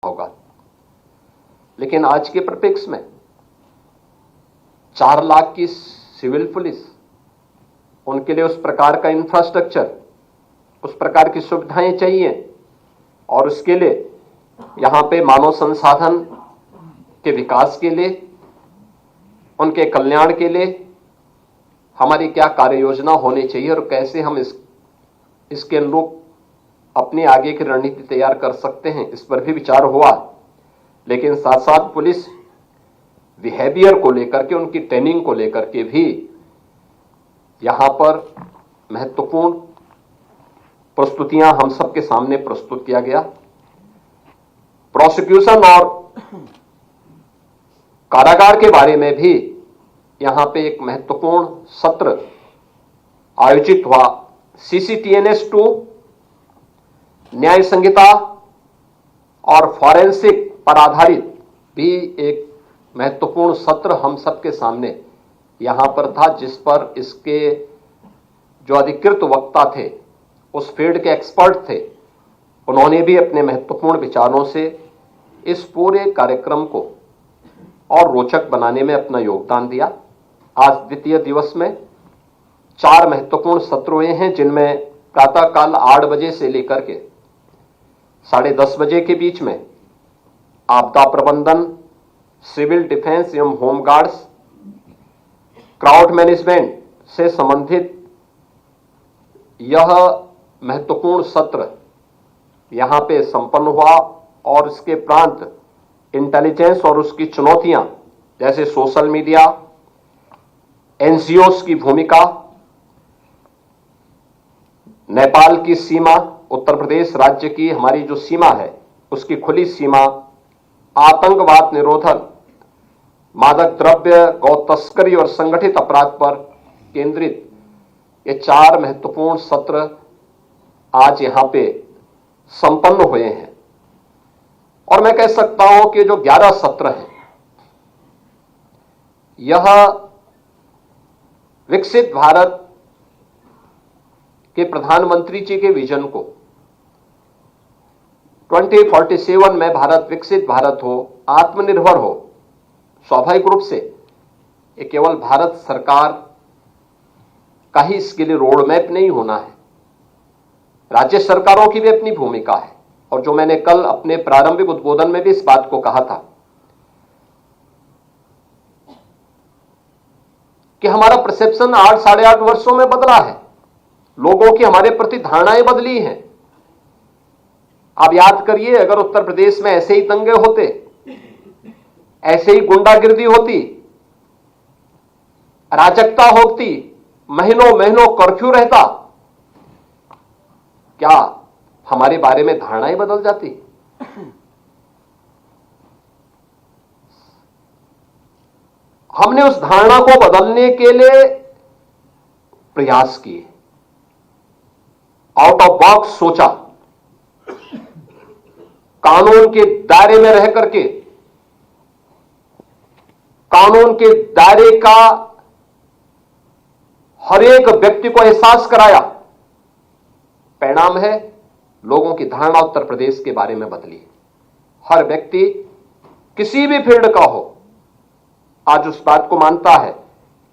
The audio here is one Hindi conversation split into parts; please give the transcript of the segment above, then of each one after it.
होगा। लेकिन आज के परिप्रेक्ष्य में 4 लाख की सिविल पुलिस, उनके लिए उस प्रकार का इंफ्रास्ट्रक्चर, उस प्रकार की सुविधाएं चाहिए और उसके लिए यहां पे मानव संसाधन के विकास के लिए, उनके कल्याण के लिए हमारी क्या कार्य योजना होनी चाहिए और कैसे हम इसके अनुरूप अपनी आगे की रणनीति तैयार कर सकते हैं, इस पर भी विचार हुआ। लेकिन साथ साथ पुलिस बिहेवियर को लेकर के, उनकी ट्रेनिंग को लेकर के भी यहां पर महत्वपूर्ण प्रस्तुतियां हम सबके सामने प्रस्तुत किया गया। प्रोसिक्यूशन और कारागार के बारे में भी यहां पे एक महत्वपूर्ण सत्र आयोजित हुआ। CCTNS 2, न्याय संहिता और फॉरेंसिक पर आधारित भी एक महत्वपूर्ण सत्र हम सबके सामने यहां पर था, जिस पर इसके जो अधिकृत वक्ता थे, उस फील्ड के एक्सपर्ट थे, उन्होंने भी अपने महत्वपूर्ण विचारों से इस पूरे कार्यक्रम को और रोचक बनाने में अपना योगदान दिया। आज द्वितीय दिवस में 4 महत्वपूर्ण सत्र हुए हैं, जिनमें प्रातःकाल 8 बजे से लेकर के 10:30 बजे के बीच में आपदा प्रबंधन, सिविल डिफेंस एवं होमगार्ड्स, क्राउड मैनेजमेंट से संबंधित यह महत्वपूर्ण सत्र यहां पे संपन्न हुआ और इसके प्रांत इंटेलिजेंस और उसकी चुनौतियां, जैसे सोशल मीडिया, NGOs की भूमिका, नेपाल की सीमा, उत्तर प्रदेश राज्य की हमारी जो सीमा है उसकी खुली सीमा, आतंकवाद निरोधन, मादक द्रव्य, गौ तस्करी और संगठित अपराध पर केंद्रित ये 4 महत्वपूर्ण सत्र आज यहां पे संपन्न हुए हैं। और मैं कह सकता हूं कि जो 11 सत्र हैं, यह विकसित भारत के प्रधानमंत्री जी के विजन को 2047 में भारत विकसित भारत हो, आत्मनिर्भर हो, स्वाभाविक रूप से ये केवल भारत सरकार का ही इसके लिए रोड मैप नहीं होना है, राज्य सरकारों की भी अपनी भूमिका है। और जो मैंने कल अपने प्रारंभिक उद्बोधन में भी इस बात को कहा था कि हमारा परसेप्शन 8 साढ़े 8 वर्षों में बदला है, लोगों की हमारे प्रति धारणाएं बदली हैं। आप याद करिए, अगर उत्तर प्रदेश में ऐसे ही दंगे होते, ऐसे ही गुंडागिर्दी होती, अराजकता होती, महीनों महीनों कर्फ्यू रहता, क्या हमारे बारे में धारणाएं बदल जाती? हमने उस धारणा को बदलने के लिए प्रयास किए, आउट ऑफ बॉक्स सोचा, कानून के दायरे में रह करके कानून के दायरे का हर एक व्यक्ति को एहसास कराया। परिणाम है, लोगों की धारणा उत्तर प्रदेश के बारे में बदली। हर व्यक्ति किसी भी फील्ड का हो, आज उस बात को मानता है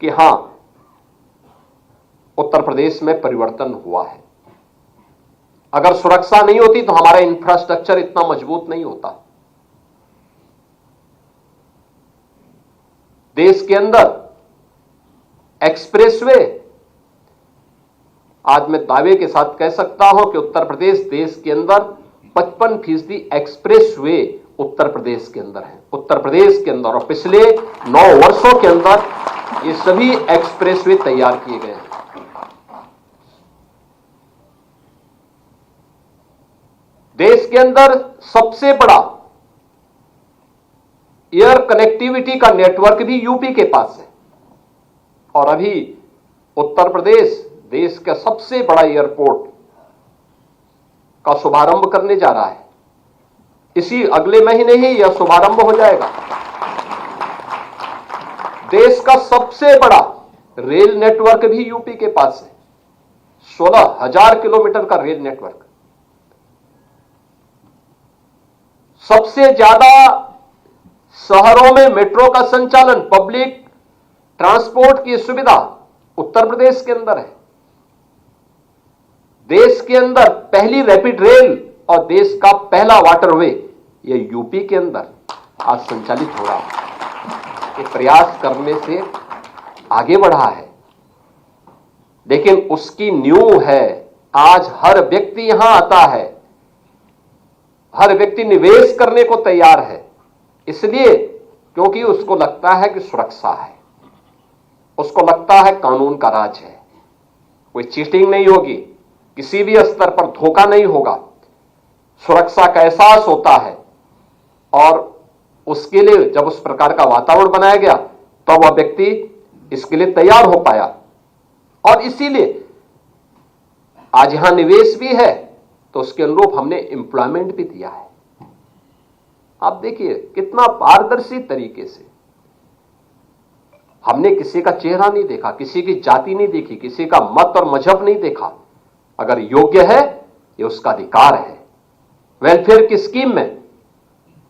कि हां, उत्तर प्रदेश में परिवर्तन हुआ है। अगर सुरक्षा नहीं होती तो हमारा इंफ्रास्ट्रक्चर इतना मजबूत नहीं होता। देश के अंदर एक्सप्रेसवे, आज मैं दावे के साथ कह सकता हूं कि उत्तर प्रदेश देश के अंदर 55% एक्सप्रेसवे उत्तर प्रदेश के अंदर है। उत्तर प्रदेश के अंदर, और पिछले 9 वर्षों के अंदर ये सभी एक्सप्रेसवे तैयार किए गए हैं। देश के अंदर सबसे बड़ा एयर कनेक्टिविटी का नेटवर्क भी यूपी के पास है, और अभी उत्तर प्रदेश देश का सबसे बड़ा एयरपोर्ट का शुभारंभ करने जा रहा है। इसी अगले महीने ही यह शुभारंभ हो जाएगा। देश का सबसे बड़ा रेल नेटवर्क भी यूपी के पास है, 16,000 किलोमीटर का रेल नेटवर्क। सबसे ज्यादा शहरों में मेट्रो का संचालन, पब्लिक ट्रांसपोर्ट की सुविधा उत्तर प्रदेश के अंदर है। देश के अंदर पहली रैपिड रेल और देश का पहला वाटरवे ये यूपी के अंदर आज संचालित हो रहा है। ये प्रयास करने से आगे बढ़ा है, लेकिन उसकी नींव है आज हर व्यक्ति यहां आता है, हर व्यक्ति निवेश करने को तैयार है। इसलिए क्योंकि उसको लगता है कि सुरक्षा है, उसको लगता है कानून का राज है, कोई चीटिंग नहीं होगी, किसी भी स्तर पर धोखा नहीं होगा, सुरक्षा का एहसास होता है। और उसके लिए जब उस प्रकार का वातावरण बनाया गया तो वह व्यक्ति इसके लिए तैयार हो पाया, और इसीलिए आज यहां निवेश भी है तो उसके अनुरूप हमने एम्प्लॉयमेंट भी दिया है। आप देखिए कितना पारदर्शी तरीके से हमने किसी का चेहरा नहीं देखा, किसी की जाति नहीं देखी, किसी का मत और मजहब नहीं देखा। अगर योग्य है ये उसका अधिकार है। वेलफेयर की स्कीम में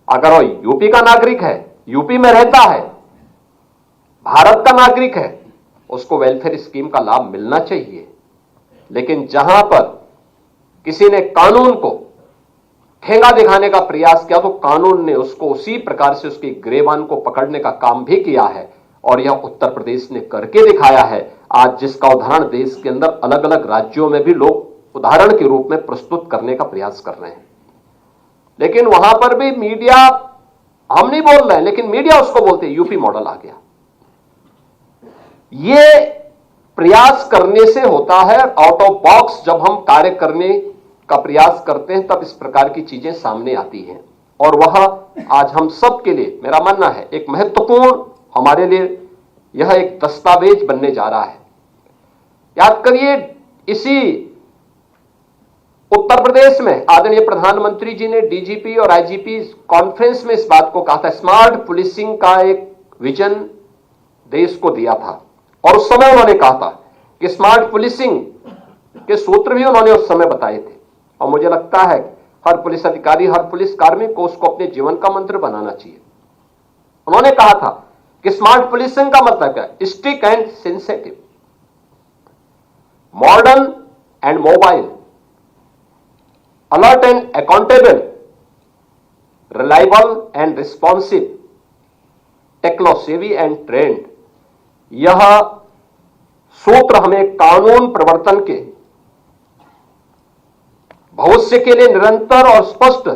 अगर वो यूपी का नागरिक है, यूपी में रहता है, भारत का नागरिक है, उसको वेलफेयर स्कीम का लाभ मिलना चाहिए। लेकिन जहां पर किसी ने कानून को ठेंगा दिखाने का प्रयास किया तो कानून ने उसको उसी प्रकार से उसकी गिरेबान को पकड़ने का काम भी किया है, और यह उत्तर प्रदेश ने करके दिखाया है। आज जिसका उदाहरण देश के अंदर अलग अलग राज्यों में भी लोग उदाहरण के रूप में प्रस्तुत करने का प्रयास कर रहे हैं। लेकिन वहां पर भी मीडिया, हम नहीं बोल रहे हैं लेकिन मीडिया उसको बोलते हैं यूपी मॉडल आ गया। ये प्रयास करने से होता है, आउट ऑफ बॉक्स जब हम कार्य करने का प्रयास करते हैं तब इस प्रकार की चीजें सामने आती हैं। और वह आज हम सब के लिए, मेरा मानना है, एक महत्वपूर्ण, हमारे लिए यह एक दस्तावेज बनने जा रहा है। याद करिए, इसी उत्तर प्रदेश में आदरणीय प्रधानमंत्री जी ने डीजीपी और आईजीपी कॉन्फ्रेंस में इस बात को कहा था, स्मार्ट पुलिसिंग का एक विजन देश को दिया था। और उस समय उन्होंने कहा था कि स्मार्ट पुलिसिंग के सूत्र भी उन्होंने उस समय बताए थे। और मुझे लगता है हर पुलिस अधिकारी, हर पुलिस कार्मिक को उसको अपने जीवन का मंत्र बनाना चाहिए। उन्होंने कहा था कि स्मार्ट पुलिसिंग का मतलब क्या है? Strict and sensitive, modern and mobile, alert and accountable, reliable and responsive, technosavvy and trend. यह सूत्र हमें कानून प्रवर्तन के भविष्य के लिए निरंतर और स्पष्ट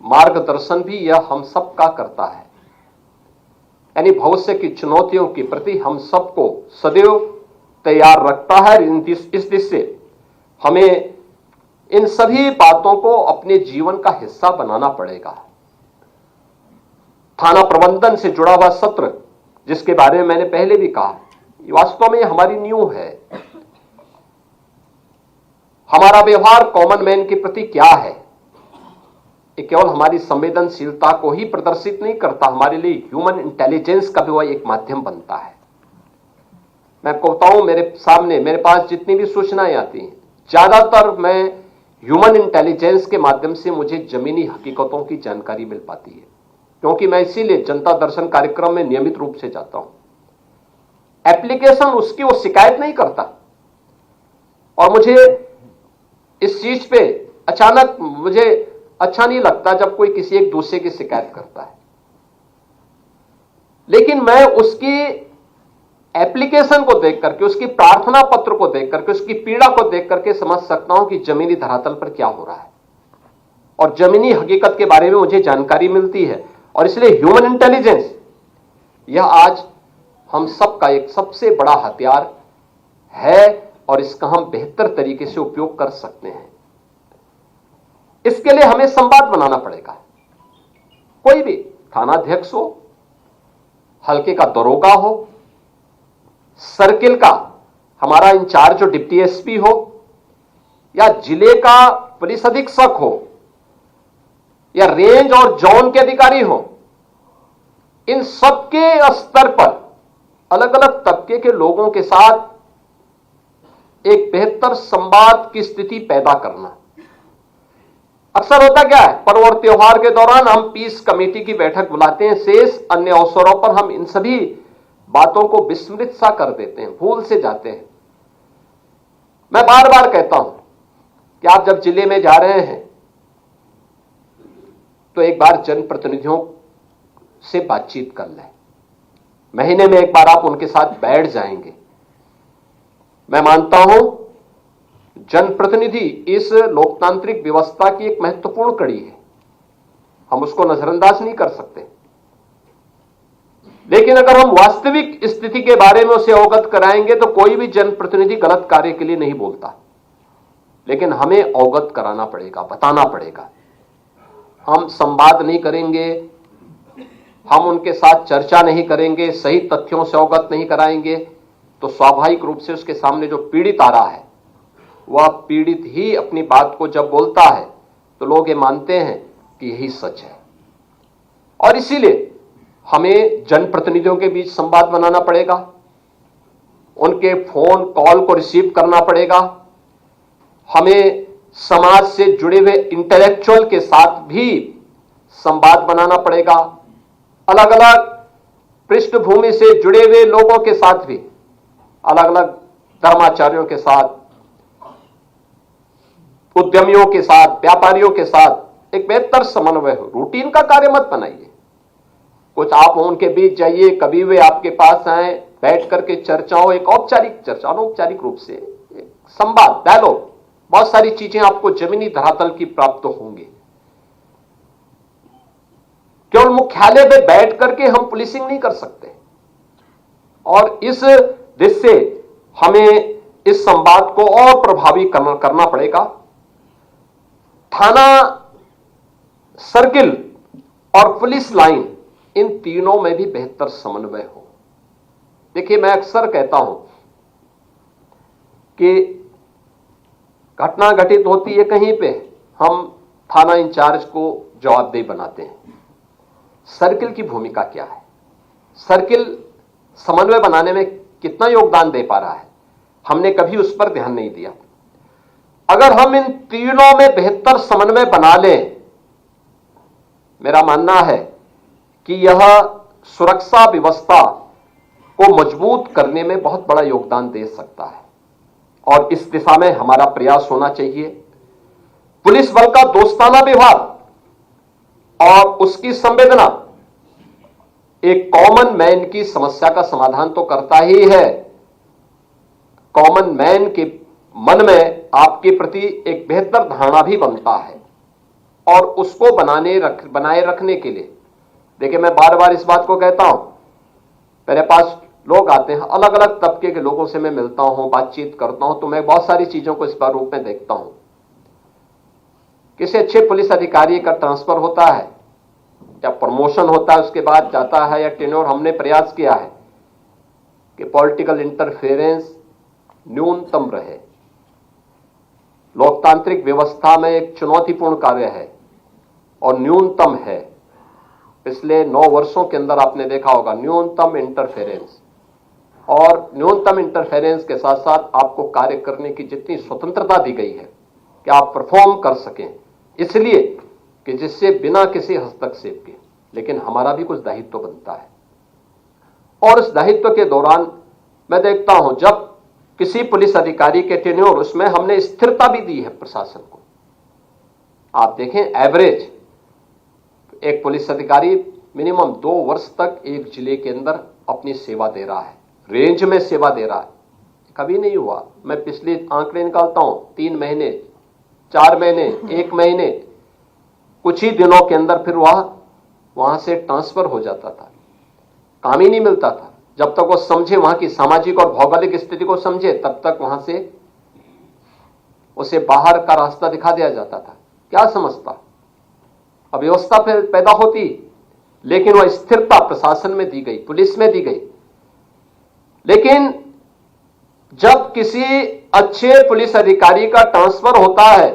मार्गदर्शन भी यह हम सबका करता है। यानी भविष्य की चुनौतियों के प्रति हम सबको सदैव तैयार रखता है। इस दृष्टि से हमें इन सभी बातों को अपने जीवन का हिस्सा बनाना पड़ेगा। थाना प्रबंधन से जुड़ा हुआ सत्र, जिसके बारे में मैंने पहले भी कहा, वास्तव में हमारी नींव है। हमारा व्यवहार कॉमन मैन के प्रति क्या है, ये केवल हमारी संवेदनशीलता को ही प्रदर्शित नहीं करता, हमारे लिए ह्यूमन इंटेलिजेंस का भी वह एक माध्यम बनता है। मैं आपको बताऊं, मेरे सामने, मेरे पास जितनी भी सूचनाएं आती हैं, ज्यादातर मैं ह्यूमन इंटेलिजेंस के माध्यम से मुझे जमीनी हकीकतों की जानकारी मिल पाती है, क्योंकि मैं इसीलिए जनता दर्शन कार्यक्रम में नियमित रूप से जाता हूं। एप्लीकेशन उसकी वो शिकायत नहीं करता, और मुझे इस चीज पे अचानक मुझे अच्छा नहीं लगता जब कोई किसी एक दूसरे की शिकायत करता है। लेकिन मैं उसकी एप्लीकेशन को देख करके, उसकी प्रार्थना पत्र को देख करके, उसकी पीड़ा को देख करके समझ सकता हूं कि जमीनी धरातल पर क्या हो रहा है, और जमीनी हकीकत के बारे में मुझे जानकारी मिलती है। और इसलिए ह्यूमन इंटेलिजेंस यह आज हम सबका एक सबसे बड़ा हथियार है, और इसका हम बेहतर तरीके से उपयोग कर सकते हैं। इसके लिए हमें संवाद बनाना पड़ेगा। कोई भी थानाध्यक्ष हो, हल्के का दरोगा हो, सर्किल का हमारा इंचार्ज जो डिप्टी एसपी हो, या जिले का पुलिस अधीक्षक हो, या रेंज और जोन के अधिकारी हो, इन सबके स्तर पर अलग अलग तबके के लोगों के साथ एक बेहतर संवाद की स्थिति पैदा करना। अक्सर होता क्या है, पर्व और त्योहार के दौरान हम पीस कमेटी की बैठक बुलाते हैं, शेष अन्य अवसरों पर हम इन सभी बातों को विस्मृत सा कर देते हैं, भूल से जाते हैं। मैं बार बार कहता हूं कि आप जब जिले में जा रहे हैं तो एक बार जनप्रतिनिधियों से बातचीत कर लें, महीने में एक बार आप उनके साथ बैठ जाएंगे। मैं मानता हूं जनप्रतिनिधि इस लोकतांत्रिक व्यवस्था की एक महत्वपूर्ण कड़ी है, हम उसको नजरअंदाज नहीं कर सकते। लेकिन अगर हम वास्तविक स्थिति के बारे में उसे अवगत कराएंगे तो कोई भी जनप्रतिनिधि गलत कार्य के लिए नहीं बोलता, लेकिन हमें अवगत कराना पड़ेगा, बताना पड़ेगा। हम संवाद नहीं करेंगे, हम उनके साथ चर्चा नहीं करेंगे, सही तथ्यों से अवगत नहीं कराएंगे, तो स्वाभाविक रूप से उसके सामने जो पीड़ित आ रहा है वह पीड़ित ही अपनी बात को जब बोलता है तो लोग ये मानते हैं कि यही सच है। और इसीलिए हमें जनप्रतिनिधियों के बीच संवाद बनाना पड़ेगा, उनके फोन कॉल को रिसीव करना पड़ेगा, हमें समाज से जुड़े हुए इंटेलेक्चुअल के साथ भी संवाद बनाना पड़ेगा, अलग अलग पृष्ठभूमि से जुड़े हुए लोगों के साथ भी, अलग अलग धर्माचार्यों के साथ, उद्यमियों के साथ, व्यापारियों के साथ एक बेहतर समन्वय हो। रूटीन का कार्य मत बनाइए, कुछ आप उनके बीच जाइए, कभी वे आपके पास आए, बैठ करके चर्चा हो, एक औपचारिक चर्चा, अनौपचारिक रूप से एक संवाद, डायलॉग, बहुत सारी चीजें आपको जमीनी धरातल की प्राप्त होंगी। केवल मुख्यालय में बैठ करके हम पुलिसिंग नहीं कर सकते, और इस दृष्टि से हमें इस संवाद को और प्रभावी करना पड़ेगा। थाना, सर्किल और पुलिस लाइन, इन तीनों में भी बेहतर समन्वय हो। देखिए, मैं अक्सर कहता हूं कि घटना घटित होती है कहीं पे, हम थाना इंचार्ज को जवाबदेह बनाते हैं। सर्किल की भूमिका क्या है, सर्किल समन्वय बनाने में कितना योगदान दे पा रहा है, हमने कभी उस पर ध्यान नहीं दिया। अगर हम इन तीनों में बेहतर समन्वय बना लें, मेरा मानना है कि यह सुरक्षा व्यवस्था को मजबूत करने में बहुत बड़ा योगदान दे सकता है, और इस दिशा में हमारा प्रयास होना चाहिए। पुलिस बल का दोस्ताना व्यवहार और उसकी संवेदना एक कॉमन मैन की समस्या का समाधान तो करता ही है। कॉमन मैन के मन में आपके प्रति एक बेहतर धारणा भी बनता है, और उसको बनाए रखने के लिए, देखिए, मैं बार बार इस बात को कहता हूं, मेरे पास लोग आते हैं, अलग अलग तबके के लोगों से मैं मिलता हूं, बातचीत करता हूं, तो मैं बहुत सारी चीजों को इस बार रूप में देखता हूं। किसी अच्छे पुलिस अधिकारी का ट्रांसफर होता है या प्रमोशन होता है, उसके बाद जाता है, या टेन्योर, हमने प्रयास किया है कि पॉलिटिकल इंटरफेरेंस न्यूनतम रहे। लोकतांत्रिक व्यवस्था में एक चुनौतीपूर्ण कार्य है और न्यूनतम है। पिछले 9 वर्षों के अंदर आपने देखा होगा न्यूनतम इंटरफेरेंस, और न्यूनतम इंटरफेरेंस के साथ साथ आपको कार्य करने की जितनी स्वतंत्रता दी गई है कि आप परफॉर्म कर सकें, इसलिए कि जिससे बिना किसी हस्तक्षेप के, लेकिन हमारा भी कुछ दायित्व बनता है। और इस दायित्व के दौरान मैं देखता हूं, जब किसी पुलिस अधिकारी के टेन्योर, उसमें हमने स्थिरता भी दी है प्रशासन को। आप देखें, एवरेज एक पुलिस अधिकारी मिनिमम 2 वर्ष तक एक जिले के अंदर अपनी सेवा दे रहा है, रेंज में सेवा दे रहा है। कभी नहीं हुआ, मैं पिछले आंकड़े निकालता हूं, 3 महीने, 4 महीने, 1 महीने, कुछ ही दिनों के अंदर फिर वहां से ट्रांसफर हो जाता था, काम ही नहीं मिलता था। जब तक वो समझे, वहां की सामाजिक और भौगोलिक स्थिति को समझे, तब तक वहां से उसे बाहर का रास्ता दिखा दिया जाता था। क्या समझता, अव्यवस्था पैदा होती, लेकिन वह स्थिरता प्रशासन में दी गई, पुलिस में दी गई। लेकिन जब किसी अच्छे पुलिस अधिकारी का ट्रांसफर होता है,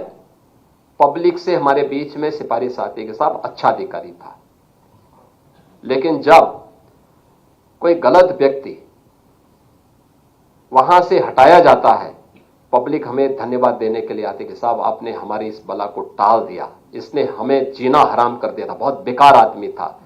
पब्लिक से हमारे बीच में सिफारिश आती है कि साहब अच्छा अधिकारी था। लेकिन जब कोई गलत व्यक्ति वहां से हटाया जाता है, पब्लिक हमें धन्यवाद देने के लिए आती कि साहब आपने हमारी इस बला को टाल दिया, इसने हमें जीना हराम कर दिया था, बहुत बेकार आदमी था,